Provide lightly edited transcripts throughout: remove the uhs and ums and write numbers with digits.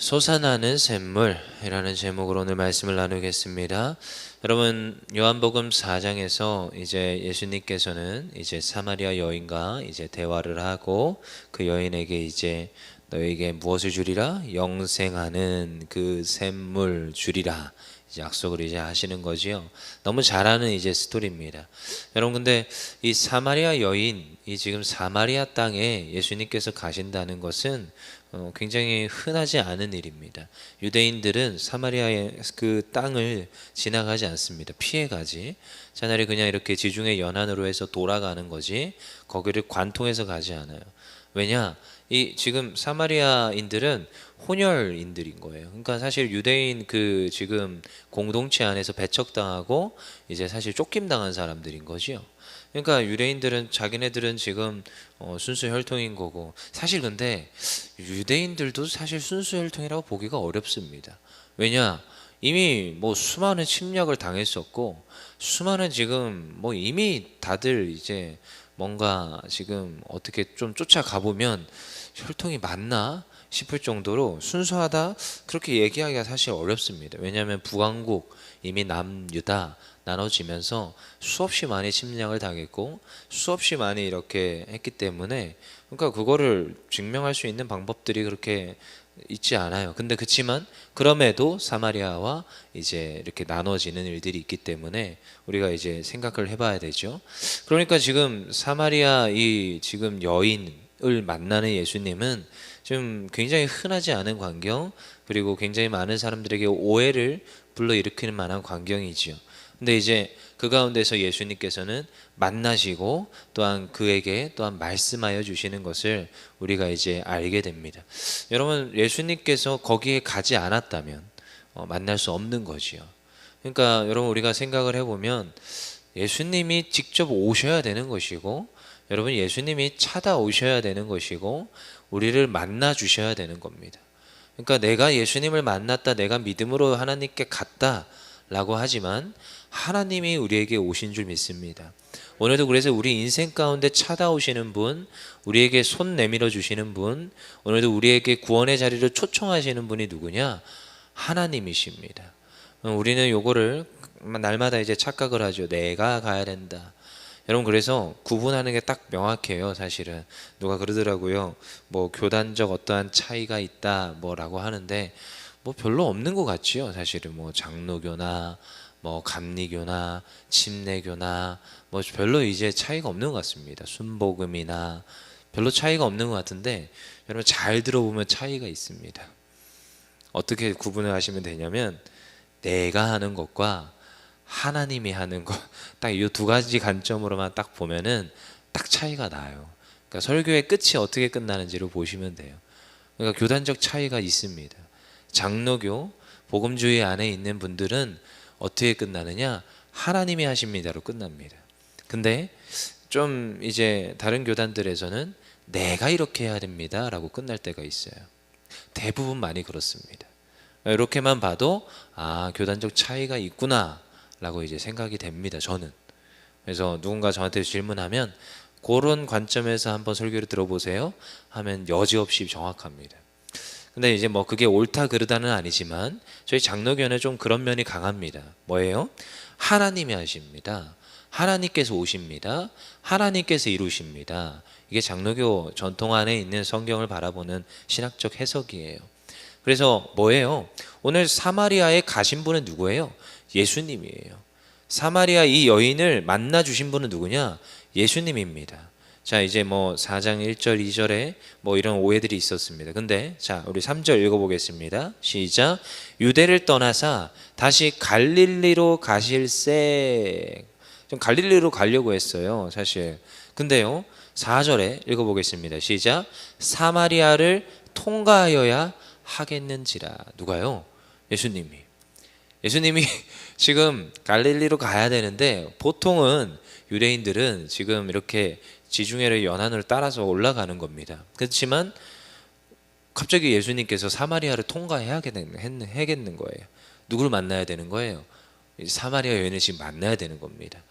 솟아나는 샘물이라는 제목으로 오늘 말씀을 나누겠습니다. 여러분, 요한복음 4장에서 이제 예수님께서는 이제 사마리아 여인과 이제 대화를 하고 그 여인에게 이제 너에게 무엇을 주리라? 영생하는 그 샘물 주리라. 이제 약속을 이제 하시는 거지요. 너무 잘 아는 이제 스토리입니다. 여러분, 근데 이 사마리아 여인, 이 지금 사마리아 땅에 예수님께서 가신다는 것은 굉장히 흔하지 않은 일입니다. 유대인들은 사마리아의 그 땅을 지나가지 않습니다. 피해가지. 차라리 그냥 이렇게 지중해 연안으로 해서 돌아가는 거지 거기를 관통해서 가지 않아요. 왜냐? 이 지금 사마리아인들은 혼혈인들인 거예요. 그러니까 사실 유대인 그 지금 공동체 안에서 배척당하고 이제 사실 쫓김당한 사람들인 거지요. 그러니까 유대인들은 자기네들은 지금 순수 혈통인 거고, 사실 근데 유대인들도 사실 순수 혈통이라고 보기가 어렵습니다. 왜냐? 이미 뭐 수많은 침략을 당했었고, 수많은 지금 뭐 이미 다들 이제 뭔가 지금 어떻게 좀 쫓아가 보면 혈통이 맞나 싶을 정도로 순수하다 그렇게 얘기하기가 사실 어렵습니다. 왜냐하면 북왕국 이미 남유다 나눠지면서 수없이 많이 침략을 당했고 수없이 많이 이렇게 했기 때문에, 그러니까 그거를 증명할 수 있는 방법들이 그렇게 있지 않아요. 근데 그치만 그럼에도 사마리아와 이제 이렇게 나눠지는 일들이 있기 때문에 우리가 이제 생각을 해봐야 되죠. 그러니까 지금 사마리아 이 지금 여인을 만나는 예수님은 좀 굉장히 흔하지 않은 광경, 그리고 굉장히 많은 사람들에게 오해를 불러일으키는 만한 광경이지요. 근데 이제 그 가운데서 예수님께서는 만나시고 또한 그에게 또한 말씀하여 주시는 것을 우리가 이제 알게 됩니다. 여러분, 예수님께서 거기에 가지 않았다면 만날 수 없는 거지요. 그러니까 여러분, 우리가 생각을 해보면 예수님이 직접 오셔야 되는 것이고, 여러분, 예수님이 찾아오셔야 되는 것이고, 우리를 만나 주셔야 되는 겁니다. 그러니까 내가 예수님을 만났다, 내가 믿음으로 하나님께 갔다 라고 하지만 하나님이 우리에게 오신 줄 믿습니다. 오늘도 그래서 우리 인생 가운데 찾아오시는 분, 우리에게 손 내밀어 주시는 분, 오늘도 우리에게 구원의 자리를 초청하시는 분이 누구냐? 하나님이십니다. 우리는 요거를 날마다 이제 착각을 하죠. 내가 가야 된다. 여러분, 그래서 구분하는 게 딱 명확해요. 사실은 누가 그러더라고요. 뭐 교단적 어떠한 차이가 있다 뭐라고 하는데 뭐 별로 없는 것 같지요. 사실은 뭐 장로교나 뭐 감리교나 침례교나 뭐 별로 이제 차이가 없는 것 같습니다. 순복음이나 별로 차이가 없는 것 같은데, 여러분 잘 들어보면 차이가 있습니다. 어떻게 구분을 하시면 되냐면, 내가 하는 것과 하나님이 하는 것, 딱 이 두 가지 관점으로만 딱 보면은 딱 차이가 나요. 그러니까 설교의 끝이 어떻게 끝나는지를 보시면 돼요. 그러니까 교단적 차이가 있습니다. 장로교, 복음주의 안에 있는 분들은 어떻게 끝나느냐? 하나님이 하십니다로 끝납니다. 근데 좀 이제 다른 교단들에서는 내가 이렇게 해야 됩니다 라고 끝날 때가 있어요. 대부분 많이 그렇습니다. 이렇게만 봐도 교단적 차이가 있구나 라고 이제 생각이 됩니다, 저는. 그래서 누군가 저한테 질문하면 그런 관점에서 한번 설교를 들어보세요 하면 여지없이 정확합니다. 근데 이제 뭐 그게 옳다 그르다는 아니지만 저희 장로교는 좀 그런 면이 강합니다. 뭐예요? 하나님이 하십니다. 하나님께서 오십니다. 하나님께서 이루십니다. 이게 장로교 전통 안에 있는 성경을 바라보는 신학적 해석이에요. 그래서 뭐예요? 오늘 사마리아에 가신 분은 누구예요? 예수님이에요. 사마리아 이 여인을 만나 주신 분은 누구냐? 예수님입니다. 자, 이제 뭐 4장 1절 2절에 뭐 이런 오해들이 있었습니다. 근데 자, 우리 3절 읽어보겠습니다. 시작. 유대를 떠나사 다시 갈릴리로 가실세. 좀 갈릴리로 가려고 했어요, 사실. 근데요, 4절에 읽어보겠습니다. 시작. 사마리아를 통과하여야 하겠는지라. 누가요? 예수님이 지금 갈릴리로 가야 되는데, 보통은 유대인들은 지금 이렇게 지중해를 연안을 따라서 올라가는 겁니다. 그렇지만 갑자기 예수님께서 사마리아를 통과해야겠는 거예요. 누구를 만나야 되는 거예요? 사마리아 여인을 지금 만나야 되는 겁니다.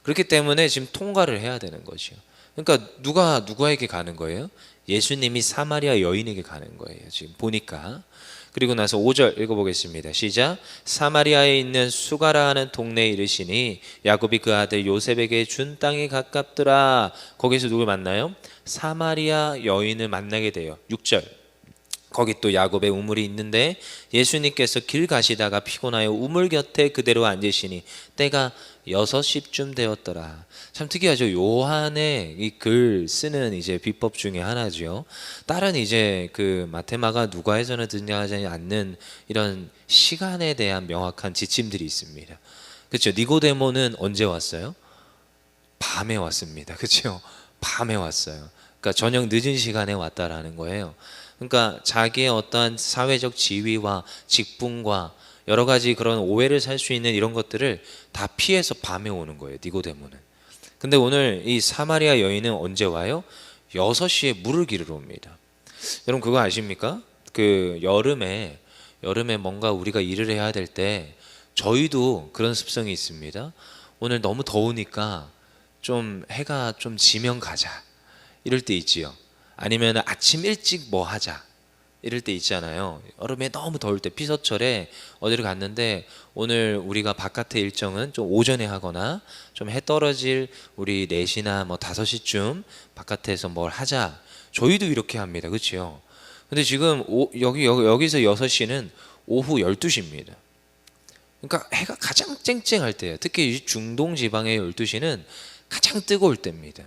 그렇기 때문에 지금 통과를 해야 되는 거죠. 그러니까 누가 누구에게 가는 거예요? 예수님이 사마리아 여인에게 가는 거예요. 지금 보니까. 그리고 나서 5절 읽어보겠습니다. 시작. 사마리아에 있는 수가라 하는 동네에 이르시니 야곱이 그 아들 요셉에게 준 땅이 가깝더라. 거기서 누굴 만나요? 사마리아 여인을 만나게 돼요. 6절. 거기 또 야곱의 우물이 있는데 예수님께서 길 가시다가 피곤하여 우물 곁에 그대로 앉으시니 때가 6시쯤 되었더라. 참 특이하죠. 요한의 이 글 쓰는 이제 비법 중에 하나죠. 다른 이제 그 마테마가 누가에서는 등장하지 않는 이런 시간에 대한 명확한 지침들이 있습니다. 그렇죠. 니고데모는 언제 왔어요? 밤에 왔습니다. 그렇죠. 밤에 왔어요. 그러니까 저녁 늦은 시간에 왔다라는 거예요. 그러니까 자기의 어떠한 사회적 지위와 직분과 여러 가지 그런 오해를 살 수 있는 이런 것들을 다 피해서 밤에 오는 거예요. 니고데모는. 근데 오늘 이 사마리아 여인은 언제 와요? 6시에 물을 기르러 옵니다. 여러분 그거 아십니까? 그 여름에 뭔가 우리가 일을 해야 될 때 저희도 그런 습성이 있습니다. 오늘 너무 더우니까 좀 해가 좀 지면 가자. 이럴 때 있지요. 아니면 아침 일찍 뭐 하자 이럴 때 있잖아요. 여름에 너무 더울 때 피서철에 어디를 갔는데 오늘 우리가 바깥의 일정은 좀 오전에 하거나 좀 해 떨어질 우리 4시나 뭐 5시쯤 바깥에서 뭘 하자. 저희도 이렇게 합니다. 그렇죠? 근데 지금 여기서 6시는 오후 12시입니다. 그러니까 해가 가장 쨍쨍할 때예요. 특히 중동 지방의 12시는 가장 뜨거울 때입니다.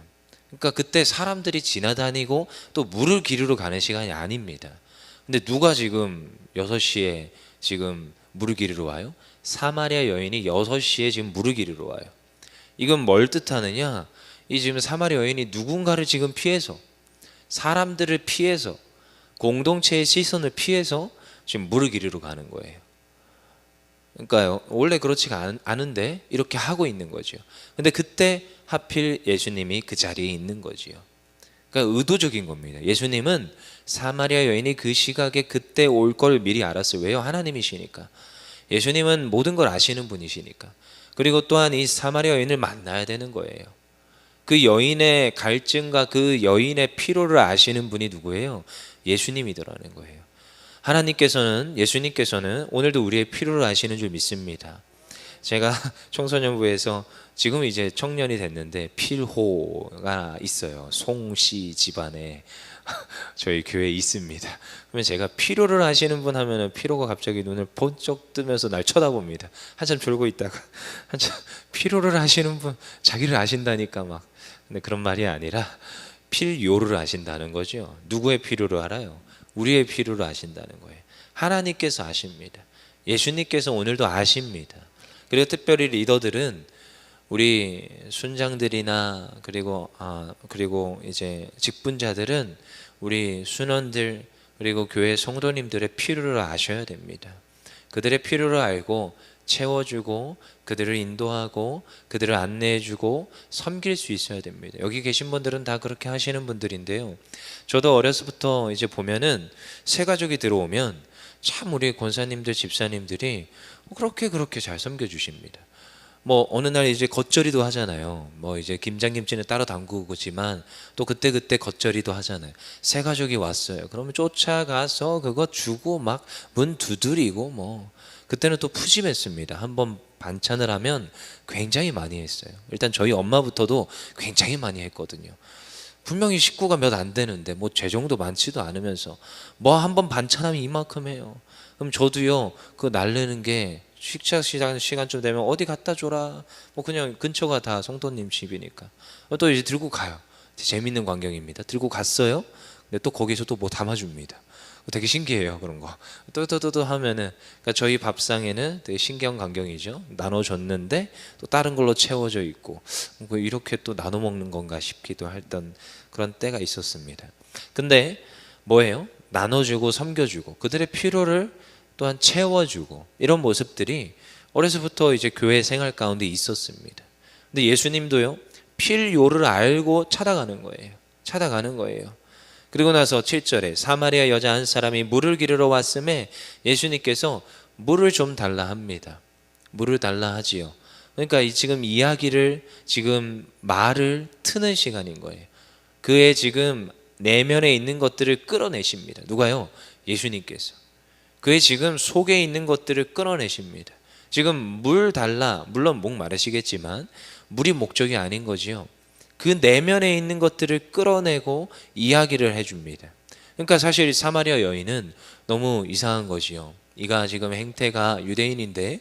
그러니까 그때 사람들이 지나다니고 또 물을 기르러 가는 시간이 아닙니다. 근데 누가 지금 6시에 지금 물을 기르러 와요? 사마리아 여인이 6시에 지금 물을 기르러 와요. 이건 뭘 뜻하느냐? 이 지금 사마리아 여인이 누군가를 지금 피해서 사람들을 피해서 공동체의 시선을 피해서 지금 물을 기르러 가는 거예요. 그러니까요. 원래 그렇지가 않은데 이렇게 하고 있는 거죠. 근데 그때 하필 예수님이 그 자리에 있는 거지요. 그러니까 의도적인 겁니다. 예수님은 사마리아 여인이 그 시각에 그때 올 걸 미리 알았어요. 왜요? 하나님이시니까. 예수님은 모든 걸 아시는 분이시니까. 그리고 또한 이 사마리아 여인을 만나야 되는 거예요. 그 여인의 갈증과 그 여인의 피로를 아시는 분이 누구예요? 예수님이더라는 거예요. 예수님께서는 오늘도 우리의 필요를 아시는 줄 믿습니다. 제가 청소년부에서 지금 이제 청년이 됐는데 필호가 있어요. 송씨 집안에 저희 교회에 있습니다. 그러면 제가 필요를 아시는 분 하면은 필호가 갑자기 눈을 번쩍 뜨면서 날 쳐다봅니다. 한참 졸고 있다가 한참 필요를 아시는 분 자기를 아신다니까 막. 근데 그런 말이 아니라 필요를 아신다는 거죠. 누구의 필요를 알아요? 우리의 필요를 아신다는 거예요. 하나님께서 아십니다. 예수님께서 오늘도 아십니다. 그리고 특별히 리더들은 우리 순장들이나 그리고 이제 직분자들은 우리 순원들 그리고 교회 성도님들의 필요를 아셔야 됩니다. 그들의 필요를 알고 채워주고 그들을 인도하고 그들을 안내해주고 섬길 수 있어야 됩니다. 여기 계신 분들은 다 그렇게 하시는 분들인데요. 저도 어려서부터 이제 보면은 새 가족이 들어오면 참 우리 권사님들 집사님들이 그렇게 잘 섬겨주십니다. 뭐 어느 날 이제 겉절이도 하잖아요. 뭐 이제 김장김치는 따로 담그고지만 또 그때 겉절이도 하잖아요. 새 가족이 왔어요. 그러면 쫓아가서 그거 주고 막 문 두드리고 뭐 그때는 또 푸짐했습니다. 한번 반찬을 하면 굉장히 많이 했어요. 일단 저희 엄마부터도 굉장히 많이 했거든요. 분명히 식구가 몇 안 되는데 뭐 제 정도 많지도 않으면서 뭐 한번 반찬하면 이만큼 해요. 그럼 저도요 그 날르는 게 식사 시간쯤 되면 어디 갖다 줘라. 뭐 그냥 근처가 다 성도님 집이니까 또 이제 들고 가요. 재밌는 광경입니다. 들고 갔어요. 근데 또 거기서 또 뭐 담아줍니다. 되게 신기해요 그런 거. 또 하면은 그러니까 저희 밥상에는 되게 신기한 광경이죠. 나눠줬는데 또 다른 걸로 채워져 있고 이렇게 또 나눠 먹는 건가 싶기도 했던 그런 때가 있었습니다. 근데 뭐예요? 나눠주고 섬겨주고 그들의 필요를 또한 채워주고 이런 모습들이 어려서부터 이제 교회 생활 가운데 있었습니다. 근데 예수님도요 필요를 알고 찾아가는 거예요. 그리고 나서 7절에 사마리아 여자 한 사람이 물을 기르러 왔음에 예수님께서 물을 좀 달라 합니다. 물을 달라 하지요. 그러니까 지금 이야기를 지금 말을 트는 시간인 거예요. 그의 지금 내면에 있는 것들을 끌어내십니다. 누가요? 예수님께서. 그의 지금 속에 있는 것들을 끌어내십니다. 지금 물 달라, 물론 목 마르시겠지만 물이 목적이 아닌 거지요. 그 내면에 있는 것들을 끌어내고 이야기를 해줍니다. 그러니까 사실 사마리아 여인은 너무 이상한 거지요. 이가 지금 행태가 유대인인데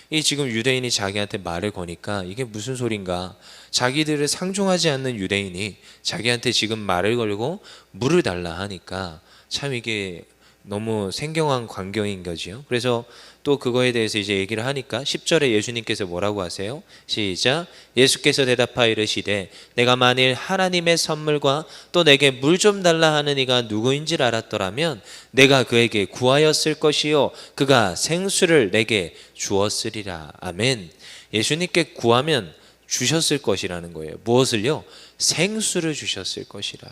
이 지금 유대인이 자기한테 말을 거니까 이게 무슨 소린가. 자기들을 상종하지 않는 유대인이 자기한테 지금 말을 걸고 물을 달라 하니까 참 이게 너무 생경한 광경인 거지요. 그래서 또 그거에 대해서 이제 얘기를 하니까 10절에 예수님께서 뭐라고 하세요? 시작. 예수께서 대답하여 이르시되 내가 만일 하나님의 선물과 또 내게 물 좀 달라 하는 이가 누구인지를 알았더라면 내가 그에게 구하였을 것이요 그가 생수를 내게 주었으리라. 아멘. 예수님께 구하면 주셨을 것이라는 거예요. 무엇을요? 생수를 주셨을 것이라.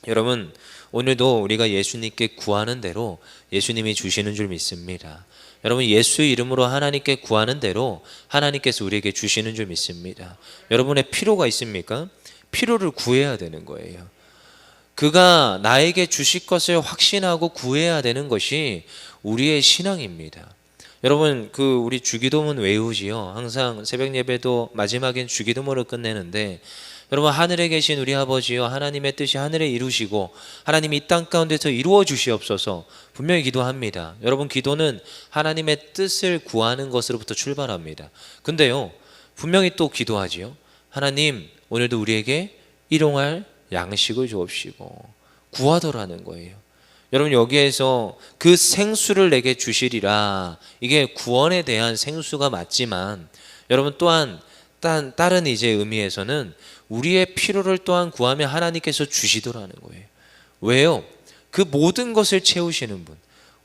여러분, 오늘도 우리가 예수님께 구하는 대로 예수님이 주시는 줄 믿습니다. 여러분, 예수의 이름으로 하나님께 구하는 대로 하나님께서 우리에게 주시는 줄 믿습니다. 여러분의 필요가 있습니까? 필요를 구해야 되는 거예요. 그가 나에게 주실 것을 확신하고 구해야 되는 것이 우리의 신앙입니다. 여러분, 우리 주기도문 외우지요. 항상 새벽 예배도 마지막엔 주기도문을 끝내는데, 여러분, 하늘에 계신 우리 아버지여, 하나님의 뜻이 하늘에 이루시고 하나님이 이 땅 가운데서 이루어 주시옵소서 분명히 기도합니다. 여러분, 기도는 하나님의 뜻을 구하는 것으로부터 출발합니다. 근데요, 분명히 또 기도하지요. 하나님, 오늘도 우리에게 일용할 양식을 주옵시고 구하더라는 거예요. 여러분, 여기에서 그 생수를 내게 주시리라, 이게 구원에 대한 생수가 맞지만 여러분, 또한 다른 이제 의미에서는 우리의 필요를 또한 구하면 하나님께서 주시더라는 거예요. 왜요? 그 모든 것을 채우시는 분.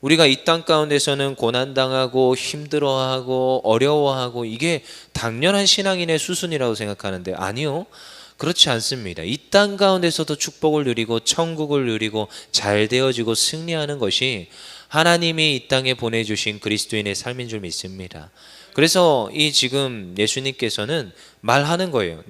우리가 이 땅 가운데서는 고난당하고 힘들어하고 어려워하고 이게 당연한 신앙인의 수순이라고 생각하는데 아니요. 그렇지 않습니다. 이 땅 가운데서도 축복을 누리고 천국을 누리고 잘 되어지고 승리하는 것이 하나님이 이 땅에 보내주신 그리스도인의 삶인 줄 믿습니다. 그래서 이 지금 예수님께서는 말하는 거예요.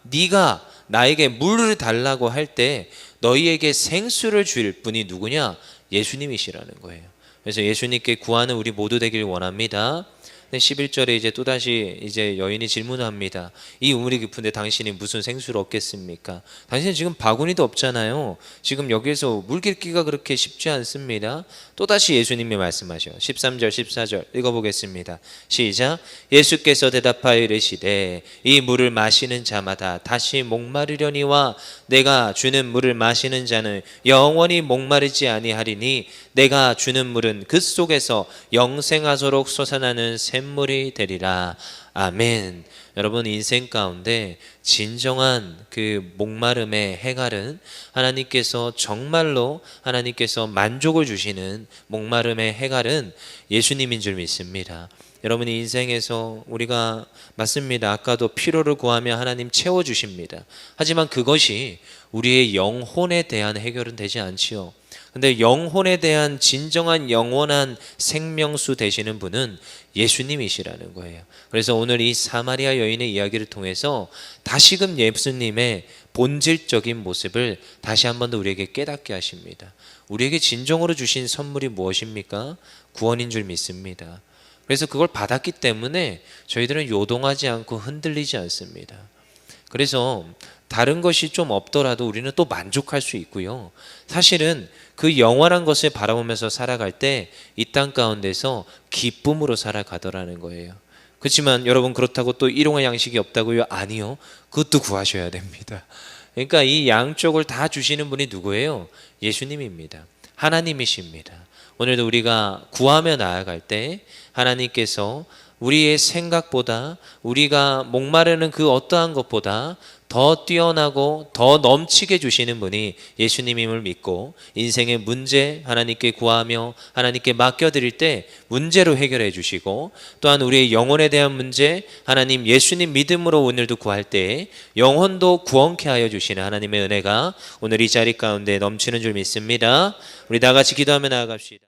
네가 나에게 물을 달라고 할 때 너희에게 생수를 줄 분이 누구냐? 예수님이시라는 거예요. 그래서 예수님께 구하는 우리 모두 되길 원합니다. 11절에 이제 또다시 이제 여인이 질문합니다. 이 우물이 깊은데 당신이 무슨 생수를 얻겠습니까? 당신은 지금 바구니도 없잖아요. 지금 여기에서 물 깃기가 그렇게 쉽지 않습니다. 또다시 예수님이 말씀하셔. 13절 14절 읽어보겠습니다. 시작. 예수께서 대답하여 이르시되 이 물을 마시는 자마다 다시 목마르려니와 내가 주는 물을 마시는 자는 영원히 목마르지 아니하리니 내가 주는 물은 그 속에서 영생하도록 솟아나는 샘물이 되리라. 아멘. 여러분, 인생 가운데 진정한 그 목마름의 해갈은 하나님께서 정말로 하나님께서 만족을 주시는 목마름의 해갈은 예수님인 줄 믿습니다. 여러분이 인생에서 우리가 맞습니다. 아까도 필요를 구하면 하나님 채워주십니다. 하지만 그것이 우리의 영혼에 대한 해결은 되지 않지요. 근데 영혼에 대한 진정한 영원한 생명수 되시는 분은 예수님이시라는 거예요. 그래서 오늘 이 사마리아 여인의 이야기를 통해서 다시금 예수님의 본질적인 모습을 다시 한 번 더 우리에게 깨닫게 하십니다. 우리에게 진정으로 주신 선물이 무엇입니까? 구원인 줄 믿습니다. 그래서 그걸 받았기 때문에 저희들은 요동하지 않고 흔들리지 않습니다. 그래서 다른 것이 좀 없더라도 우리는 또 만족할 수 있고요. 사실은 그 영원한 것을 바라보면서 살아갈 때 이 땅 가운데서 기쁨으로 살아가더라는 거예요. 그렇지만 여러분, 그렇다고 또 일용할 양식이 없다고요? 아니요. 그것도 구하셔야 됩니다. 그러니까 이 양쪽을 다 주시는 분이 누구예요? 예수님입니다. 하나님이십니다. 오늘도 우리가 구하며 나아갈 때 하나님께서 우리의 생각보다, 우리가 목마르는 그 어떠한 것보다 더 뛰어나고 더 넘치게 주시는 분이 예수님임을 믿고 인생의 문제 하나님께 구하며 하나님께 맡겨드릴 때 문제로 해결해 주시고, 또한 우리의 영혼에 대한 문제 하나님 예수님 믿음으로 오늘도 구할 때 영혼도 구원케 하여 주시는 하나님의 은혜가 오늘 이 자리 가운데 넘치는 줄 믿습니다. 우리 다 같이 기도하며 나아갑시다.